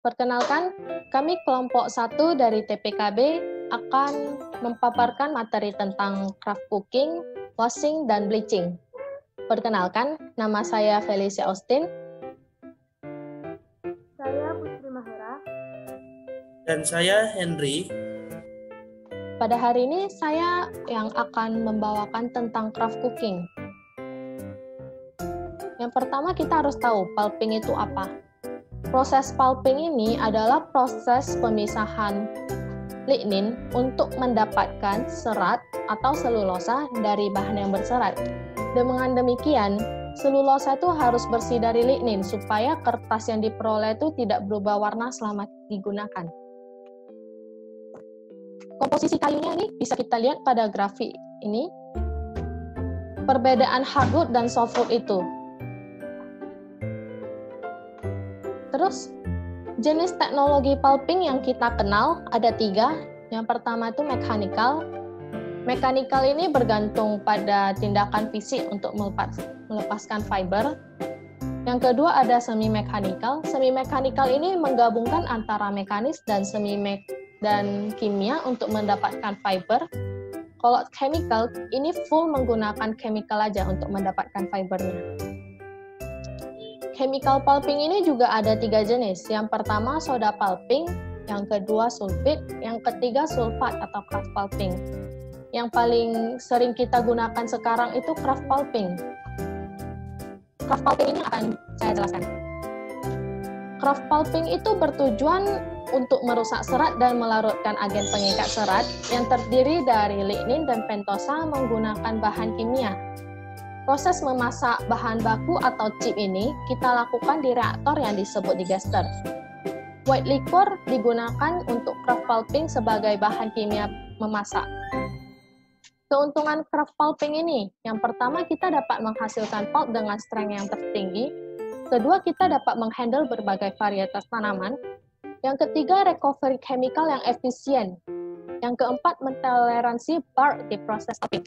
Perkenalkan, kami kelompok 1 dari TPKB akan memaparkan materi tentang craft cooking, washing, dan bleaching. Perkenalkan, nama saya Felicia Austin. Saya Putri Mahera. Dan saya Henry. Pada hari ini saya yang akan membawakan tentang craft cooking. Yang pertama kita harus tahu pulping itu apa. Proses pulping ini adalah proses pemisahan lignin untuk mendapatkan serat atau selulosa dari bahan yang berserat. Dengan demikian, selulosa itu harus bersih dari lignin supaya kertas yang diperoleh itu tidak berubah warna selama digunakan. Komposisi kayunya ini bisa kita lihat pada grafik ini. Perbedaan hardwood dan softwood itu. Terus, jenis teknologi pulping yang kita kenal ada 3. Yang pertama itu mechanical. Mechanical ini bergantung pada tindakan fisik untuk melepaskan fiber. Yang kedua ada semi-mechanical. Semi-mechanical ini menggabungkan antara mekanis dan dan kimia untuk mendapatkan fiber. Kalau chemical, ini full menggunakan chemical aja untuk mendapatkan fibernya. Chemical pulping ini juga ada 3 jenis. Yang pertama soda pulping, yang kedua sulfit, yang ketiga sulfat atau craft pulping. Yang paling sering kita gunakan sekarang itu craft pulping. Craft pulping ini akan saya jelaskan. Craft pulping itu bertujuan untuk merusak serat dan melarutkan agen pengikat serat yang terdiri dari lignin dan pentosa menggunakan bahan kimia. Proses memasak bahan baku atau chip ini kita lakukan di reaktor yang disebut digester. White liquor digunakan untuk craft pulping sebagai bahan kimia memasak. Keuntungan craft pulping ini, yang pertama kita dapat menghasilkan pulp dengan strength yang tertinggi. Kedua, kita dapat menghandle berbagai varietas tanaman. Yang ketiga, recovery chemical yang efisien. Yang keempat, mentoleransi bark di proses pulping.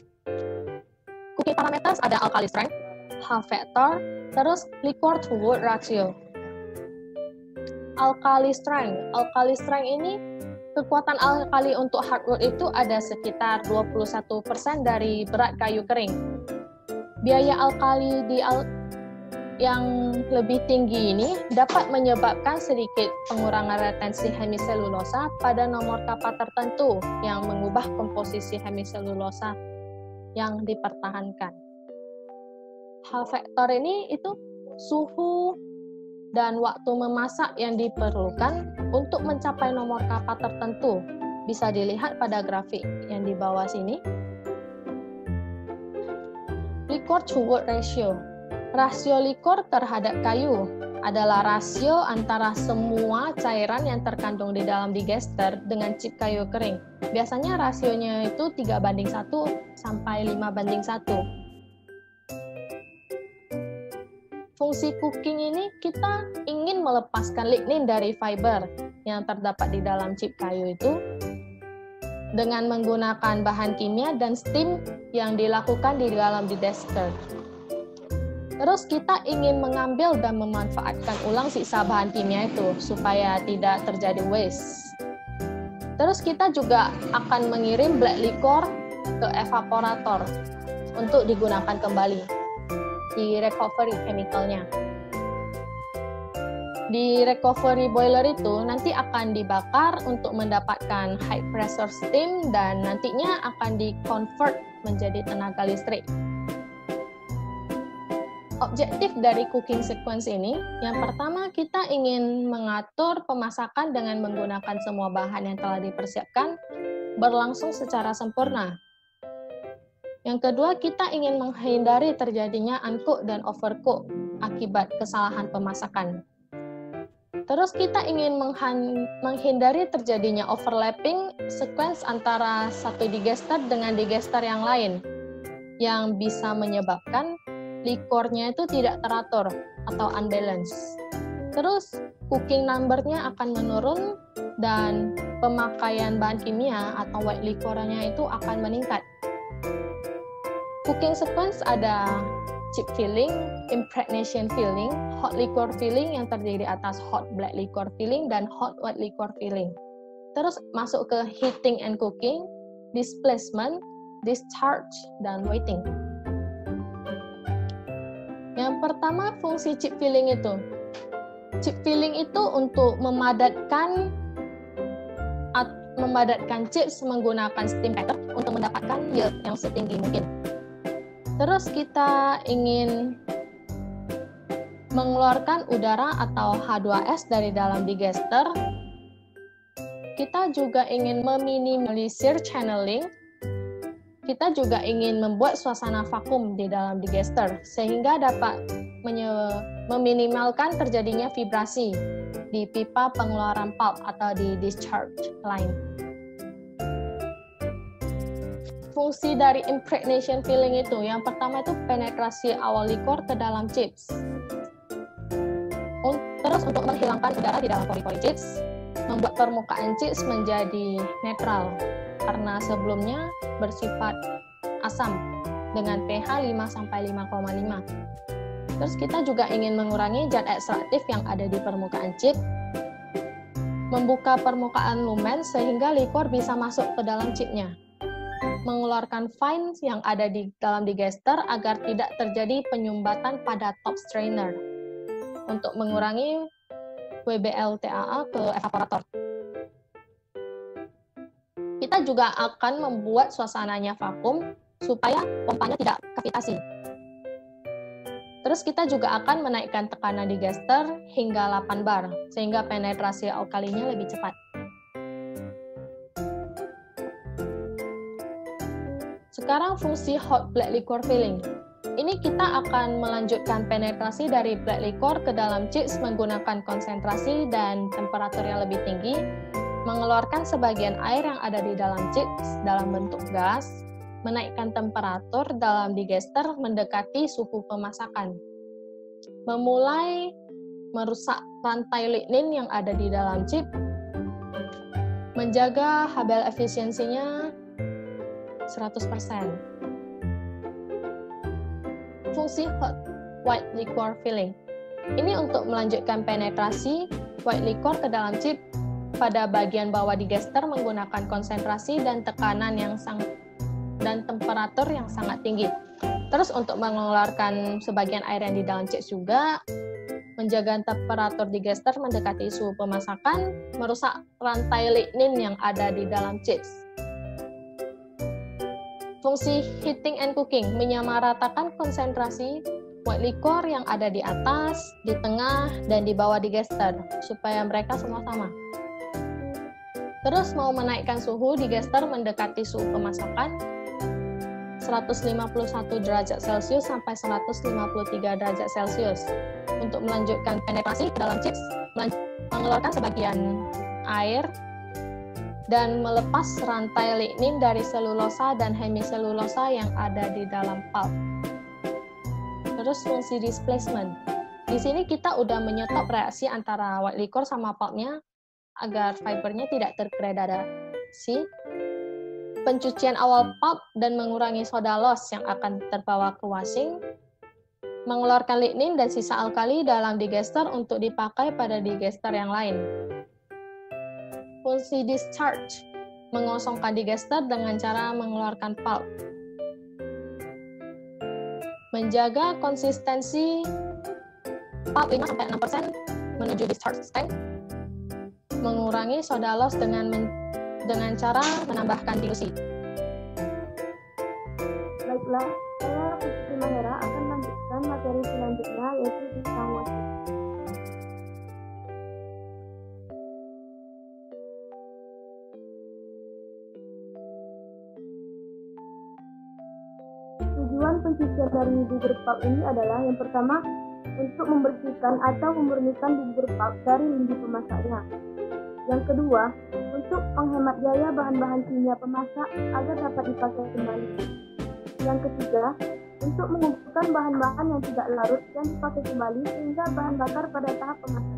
Cooking parameters ada alkali strength, half factor, terus liquor to wood ratio. Alkali strength ini kekuatan alkali untuk hardwood itu ada sekitar 21% dari berat kayu kering. Biaya alkali yang lebih tinggi ini dapat menyebabkan sedikit pengurangan retensi hemiselulosa pada nomor kappa tertentu yang mengubah komposisi hemiselulosa yang dipertahankan. Hal faktor ini itu suhu dan waktu memasak yang diperlukan untuk mencapai nomor kappa tertentu. Bisa dilihat pada grafik yang di bawah sini. Liquor to wood ratio. Rasio liquor terhadap kayu adalah rasio antara semua cairan yang terkandung di dalam digester dengan chip kayu kering. Biasanya rasionya itu 3:1 sampai 5:1. Fungsi cooking ini kita ingin melepaskan lignin dari fiber yang terdapat di dalam chip kayu itu dengan menggunakan bahan kimia dan steam yang dilakukan di dalam digester. Terus kita ingin mengambil dan memanfaatkan ulang sisa bahan kimia itu supaya tidak terjadi waste. Terus kita juga akan mengirim black liquor ke evaporator untuk digunakan kembali di recovery chemicalnya. Di recovery boiler itu nanti akan dibakar untuk mendapatkan high pressure steam dan nantinya akan di-convert menjadi tenaga listrik. Objektif dari cooking sequence ini, yang pertama kita ingin mengatur pemasakan dengan menggunakan semua bahan yang telah dipersiapkan berlangsung secara sempurna. Yang kedua, kita ingin menghindari terjadinya uncook dan overcook akibat kesalahan pemasakan. Terus kita ingin menghindari terjadinya overlapping sequence antara satu digester dengan digester yang lain yang bisa menyebabkan liquornya itu tidak teratur atau unbalance. Terus cooking number-nya akan menurun dan pemakaian bahan kimia atau white liquor-nya itu akan meningkat. Cooking sequence ada chip filling, impregnation filling, hot liquor filling yang terdiri atas hot black liquor filling dan hot white liquor filling. Terus masuk ke heating and cooking, displacement, discharge, dan waiting. Yang pertama fungsi chip filling itu. Chip filling itu untuk memadatkan chips menggunakan steam pattern untuk mendapatkan yield yang setinggi mungkin. Terus kita ingin mengeluarkan udara atau H2S dari dalam digester. Kita juga ingin meminimalisir channeling. Kita juga ingin membuat suasana vakum di dalam digester sehingga dapat meminimalkan terjadinya vibrasi di pipa pengeluaran pulp atau di discharge line. Fungsi dari impregnation filling itu, yang pertama itu penetrasi awal likor ke dalam chips. Terus untuk menghilangkan udara di dalam pori-pori chips, membuat permukaan chips menjadi netral karena sebelumnya bersifat asam dengan pH 5-5,5. Terus kita juga ingin mengurangi zat ekstraktif yang ada di permukaan chip, membuka permukaan lumen sehingga likor bisa masuk ke dalam chipnya, mengeluarkan fines yang ada di dalam digester agar tidak terjadi penyumbatan pada top strainer untuk mengurangi WBL-TAA ke evaporator. Kita juga akan membuat suasananya vakum supaya pompanya tidak kavitasi. Terus kita juga akan menaikkan tekanan digester hingga 8 bar, sehingga penetrasi alkalinya lebih cepat. Sekarang fungsi hot black liquor filling. Ini kita akan melanjutkan penetrasi dari black liquor ke dalam chips menggunakan konsentrasi dan temperatur yang lebih tinggi, mengeluarkan sebagian air yang ada di dalam chips dalam bentuk gas, menaikkan temperatur dalam digester mendekati suhu pemasakan, memulai merusak rantai lignin yang ada di dalam chip, menjaga Hubble efisiensinya 100%. Fungsi hot white liquor filling. Ini untuk melanjutkan penetrasi white liquor ke dalam chip pada bagian bawah digester menggunakan konsentrasi dan tekanan yang dan temperatur yang sangat tinggi. Terus untuk mengeluarkan sebagian air yang di dalam chips juga, menjaga temperatur digester mendekati suhu pemasakan, merusak rantai lignin yang ada di dalam chips. Fungsi heating and cooking, menyamaratakan konsentrasi white liquor yang ada di atas, di tengah, dan di bawah digester, supaya mereka semua sama. Terus mau menaikkan suhu digester mendekati suhu pemasakan, 151 derajat Celcius sampai 153 derajat Celcius. Untuk melanjutkan penetrasi ke dalam chips, mengeluarkan sebagian air dan melepas rantai lignin dari selulosa dan hemiselulosa yang ada di dalam pulp. Terus fungsi displacement. Di sini kita udah menyetop reaksi antara white liquor sama pulpnya agar fibernya tidak tergradasi. Pencucian awal pulp dan mengurangi soda loss yang akan terbawa ke washing, mengeluarkan lignin dan sisa alkali dalam digester untuk dipakai pada digester yang lain. Fungsi discharge, mengosongkan digester dengan cara mengeluarkan pulp. Menjaga konsistensi pulp 5-6% menuju discharge tank, mengurangi soda loss dengan cara menambahkan dilusi. Baiklah, saya Putri Mahera akan melanjutkan materi selanjutnya yaitu tentang washing. Tujuan pencucian dari bubur pulp ini adalah yang pertama, untuk membersihkan atau memurnikan bubur pulp dari lindi pemasaknya. Yang kedua, untuk menghemat biaya bahan-bahan kimia pemasak agar dapat dipakai kembali. Yang ketiga, untuk mengumpulkan bahan-bahan yang tidak larut dan dipakai kembali sehingga bahan bakar pada tahap pemasakan.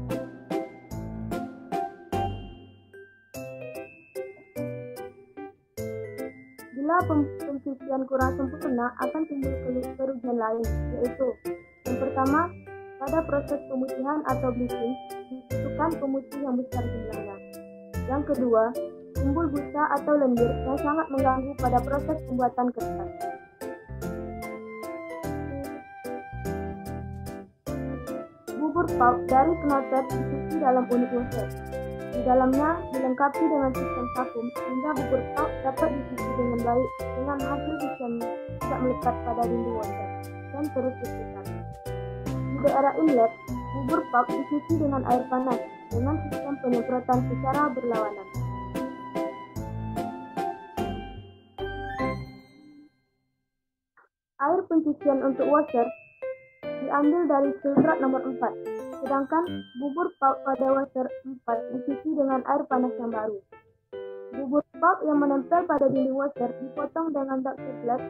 Apabila pencucian kurang sempurna, akan timbul kerugian lain, yaitu yang pertama, pada proses pemutihan atau bleaching, dibutuhkan pemutih yang besar jumlahnya. Yang kedua, timbul busa atau lendir yang sangat mengganggu pada proses pembuatan kertas. Bubur pulp dari knotet dicuci dalam unit washer. Di dalamnya dilengkapi dengan sistem vakum sehingga bubur pulp dapat dicuci dengan baik dengan hasil sistem tidak melekat pada dinding washer dan terus berputar. Di daerah inlet, bubur pulp dicuci dengan air panas dengan sistem penyemprotan secara berlawanan. Air pencucian untuk washer diambil dari filtrat nomor 4, sedangkan bubur pulp pada washer 4 dicuci dengan air panas yang baru. Bubur pulp yang menempel pada dinding washer dipotong dengan ducted black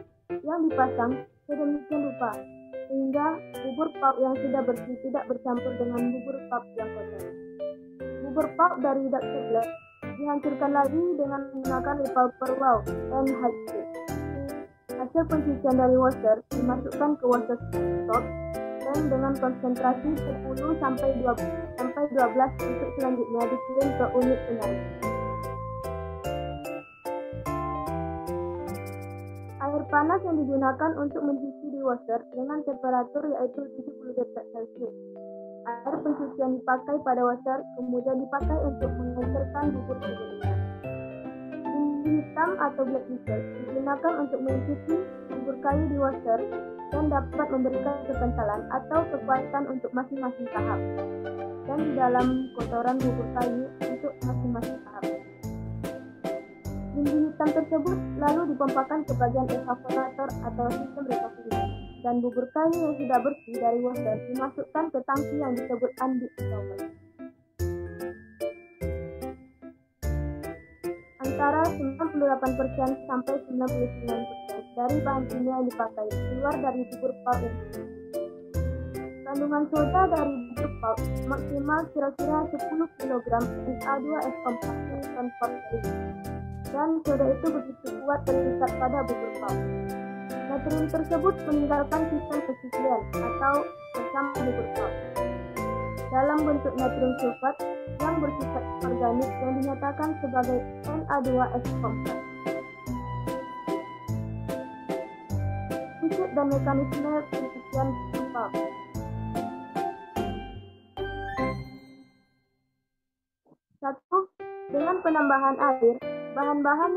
yang dipasang sedemikian rupa, sehingga bubur pulp yang sudah bersih tidak bercampur dengan bubur pulp yang kotor. Bubur pulp dari ducted black dihancurkan lagi dengan menggunakan repulper wow and high speed. Hasil pencucian dari washer dimasukkan ke washer stop dan dengan konsentrasi 10-12 untuk selanjutnya dikirim ke unit penyaring. Air panas yang digunakan untuk mencuci di washer dengan temperatur yaitu 70 derajat Celcius. Air pencucian dipakai pada washer kemudian dipakai untuk menghancurkan bubur sebelumnya. Dinding hitam atau black lacquer digunakan untuk mencuci bubur kayu di washer dan dapat memberikan kekentalan atau kekuatan untuk masing-masing tahap dan di dalam kotoran bubur kayu untuk masing-masing tahap. Dinding hitam tersebut lalu dipompakan ke bagian evaporator atau sistem recovery dan bubur kayu yang sudah bersih dari washer dimasukkan ke tangki yang disebut undipped stopper. Antara 98% sampai 99% dari bahan kimia yang dipakai keluar dari bubur pulp ini. Kandungan soda dari bubur pulp maksimal kira-kira 10 kg Na2S kompleks per ton pulp kali. Dan soda itu begitu kuat terikat pada bubur pulp. Natrium tersebut meninggalkan sistem pencucian atau bersama bubur pulp dalam bentuk natrium sulfat yang bersifat organik yang dinyatakan sebagai Na2S kompleks. Fungsi dan mekanisme pencucian pulp. Satu, dengan penambahan air, bahan-bahan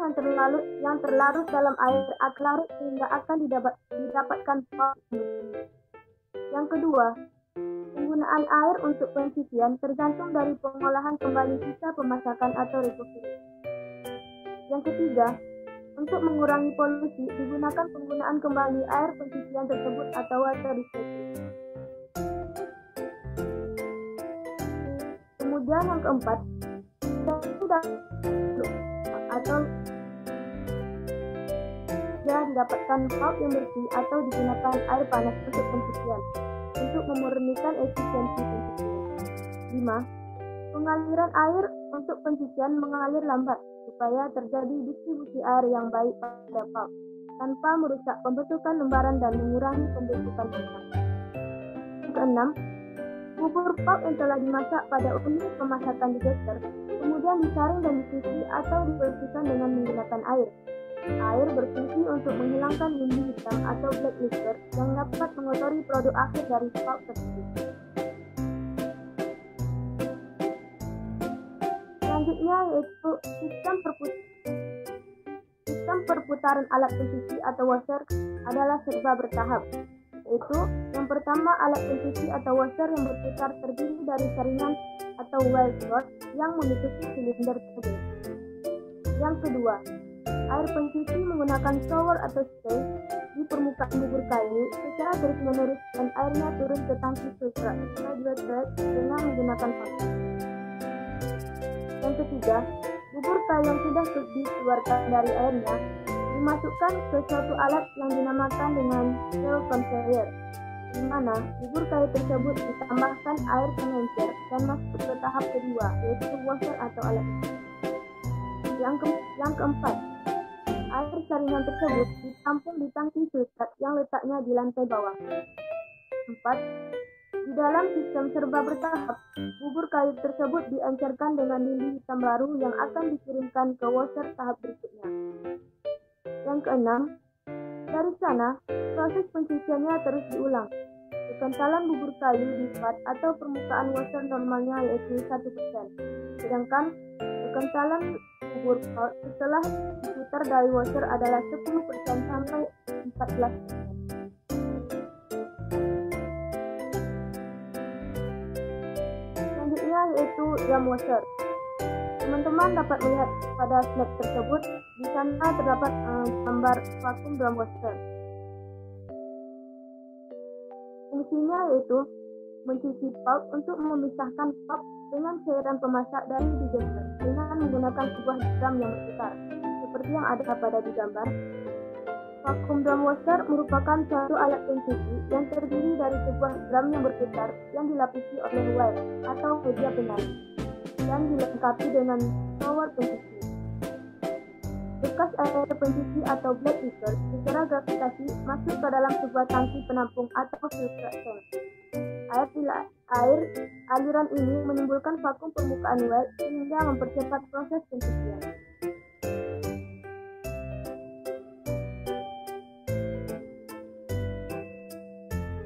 yang terlarut dalam air akan larut sehingga akan didapatkan pulp. Yang kedua, penggunaan air untuk pencucian tergantung dari pengolahan kembali sisa pemasakan atau recovery. Yang ketiga, untuk mengurangi polusi digunakan penggunaan kembali air pencucian tersebut atau water recycling. Kemudian yang keempat, atau didapatkan pulp yang bersih atau digunakan air panas untuk pencucian untuk memurnikan efisiensi pencucian. 5. Pengaliran air untuk pencucian mengalir lambat supaya terjadi distribusi air yang baik pada pulp tanpa merusak pembentukan lembaran dan mengurangi pembentukan benang. Yang keenam, bubur pulp yang telah dimasak pada unit pemasakan digester kemudian disaring dan dicuci atau dibersihkan dengan menggunakan air. Air berfungsi untuk menghilangkan dinding hitam atau black lacquer yang dapat mengotori produk akhir dari pulp tersebut. Selanjutnya yaitu sistem perputaran alat pencuci atau washer adalah serba bertahap. Yaitu yang pertama, alat pencuci atau washer yang berputar terdiri dari saringan atau well rod yang menutupi silinder tersebut. Yang kedua, air pencuci menggunakan shower atau spray di permukaan bubur kayu secara terus-menerus dan airnya turun ke tangki filtrat dengan menggunakan vakum. Yang ketiga, bubur kayu yang sudah dikeluarkan dari airnya dimasukkan ke suatu alat yang dinamakan dengan cell conveyor, di mana bubur kayu tersebut ditambahkan air pengencer dan masuk ke tahap kedua, yaitu washer atau alat. Yang keempat, air air saringan tersebut ditampung di tangki filter yang letaknya di lantai bawah. 4. Di dalam sistem serba bertahap, bubur kayu tersebut diencerkan dengan lidi hitam baru yang akan dikirimkan ke washer tahap berikutnya. Yang keenam, dari sana, proses pencuciannya terus diulang. Kekentalan bubur kayu di pad atau permukaan washer normalnya yaitu 1%, sedangkan kekentalan bubur pad setelah diputar dari washer adalah 10% sampai 14%. Selanjutnya yaitu drum washer. Teman-teman dapat melihat pada slide tersebut, di sana terdapat gambar vakum drum washer. Fungsinya yaitu mencuci pulp untuk memisahkan pulp dengan cairan pemasak dari digester dengan menggunakan sebuah drum yang berputar, seperti yang ada pada di gambar. Vacuum drum washer merupakan suatu alat pencuci yang terdiri dari sebuah drum yang berputar yang dilapisi oleh wire atau media penarik dan dilengkapi dengan tower pencuci. Bekas air pencuci atau black liquor secara gravitasi masuk ke dalam sebuah tangki penampung atau filter tank. Air aliran ini menimbulkan vakum permukaan well sehingga mempercepat proses pencucian.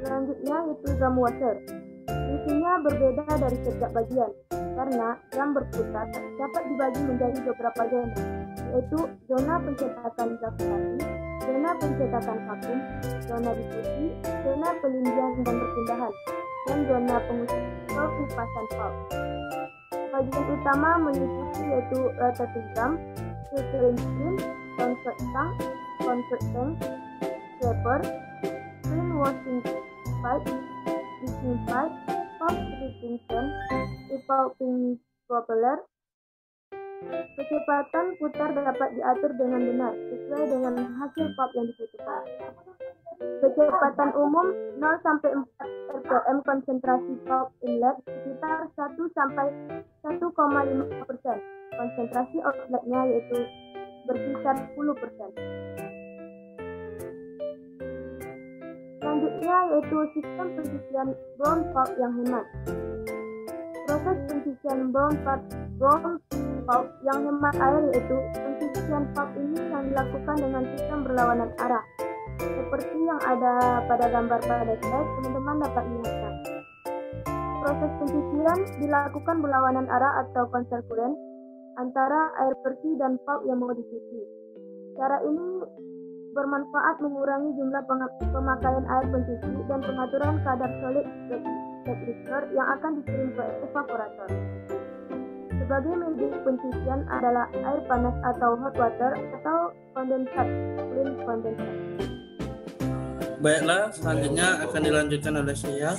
Selanjutnya yaitu drum washer. Fungsinya berbeda dari setiap bagian karena drum berputar dapat dibagi menjadi beberapa zona, yaitu zona pencetakan gravitasi, zona pencetakan vakum, zona difusi, zona pelindian dan perpindahan, dan zona pengupasan pulp. Bagian utama meliputi yaitu rotating drum, filtering screen, convert tank, scraper, screen washing pipe, heating pipe, pulp treating can, repulping propeller. Kecepatan putar dapat diatur dengan benar sesuai dengan hasil pulp yang dibutuhkan. Kecepatan umum 0 sampai 4 rpm, konsentrasi pulp inlet sekitar 1 sampai 1,5%. Konsentrasi outletnya yaitu berkisar 10%. Selanjutnya yaitu sistem pencucian brown pulp yang hemat. Proses pencucian brown pulp yang hemat air yaitu pencucian pulp ini yang dilakukan dengan sistem berlawanan arah. Seperti yang ada pada gambar pada slide, teman-teman dapat melihatnya. Proses pencucian dilakukan berlawanan arah atau countercurrent antara air bersih dan pulp yang mau dicuci. Cara ini bermanfaat mengurangi jumlah pemakaian air pencuci dan pengaturan kadar solid black liquor yang akan dikirim ke evaporator. Sebagai media pencucian adalah air panas atau hot water atau kondensat, clean kondensat. Baiklah, selanjutnya akan dilanjutkan oleh saya.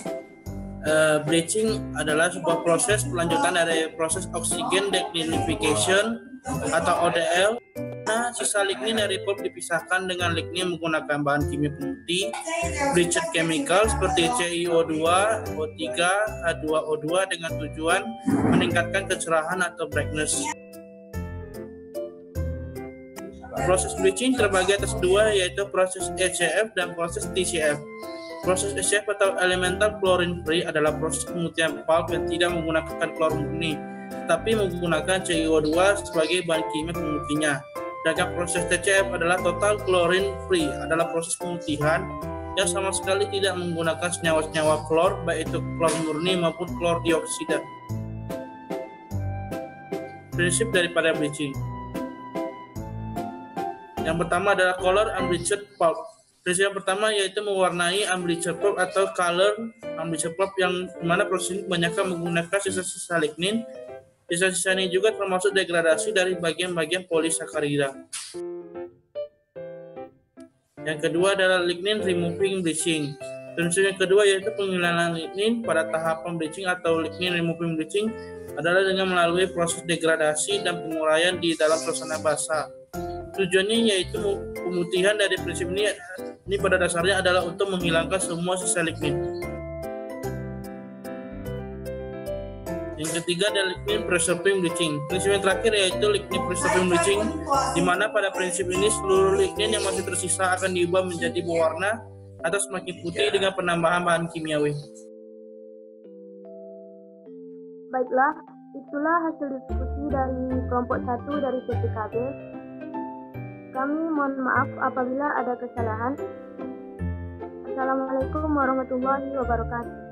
Bleaching adalah sebuah proses pelanjutan dari proses oxygen delignification atau ODL. Nah, sisa lignin dari pulp dipisahkan dengan lignin menggunakan bahan kimia pemutih, bleached chemical seperti CiO2, O3, H2O2 dengan tujuan meningkatkan kecerahan atau brightness. Proses bleaching terbagi atas dua, yaitu proses ECF dan proses TCF. Proses ECF atau elemental chlorine free adalah proses pemutihan pulp yang tidak menggunakan klor murni, tetapi menggunakan CiO2 sebagai bahan kimia pemutihnya. Sedangkan proses TCF adalah total chlorine free, adalah proses pemutihan yang sama sekali tidak menggunakan senyawa-senyawa klor, baik itu klor murni maupun klor dioksida. Prinsip daripada bleaching. Yang pertama adalah color unbleached pulp. Prinsip yang pertama yaitu mewarnai unbleached pulp atau color unbleached pulp, yang mana proses ini kebanyakan menggunakan sisa-sisa lignin. Sisa-sisa ini juga termasuk degradasi dari bagian-bagian polisakarida. Yang kedua adalah lignin removing bleaching. Prinsip yang kedua yaitu penghilangan lignin pada tahapan bleaching atau lignin removing bleaching adalah dengan melalui proses degradasi dan penguraian di dalam suasana basah. Tujuannya yaitu pemutihan dari prinsip ini pada dasarnya adalah untuk menghilangkan semua sisa lignin. Yang ketiga adalah lignin preserving bleaching. Prinsip yang terakhir yaitu lignin preserving bleaching, di mana pada prinsip ini seluruh lignin yang masih tersisa akan diubah menjadi berwarna atau semakin putih dengan penambahan bahan kimiawi. Baiklah, itulah hasil diskusi dari kelompok 1 dari CPKB. Kami mohon maaf apabila ada kesalahan. Assalamualaikum warahmatullahi wabarakatuh.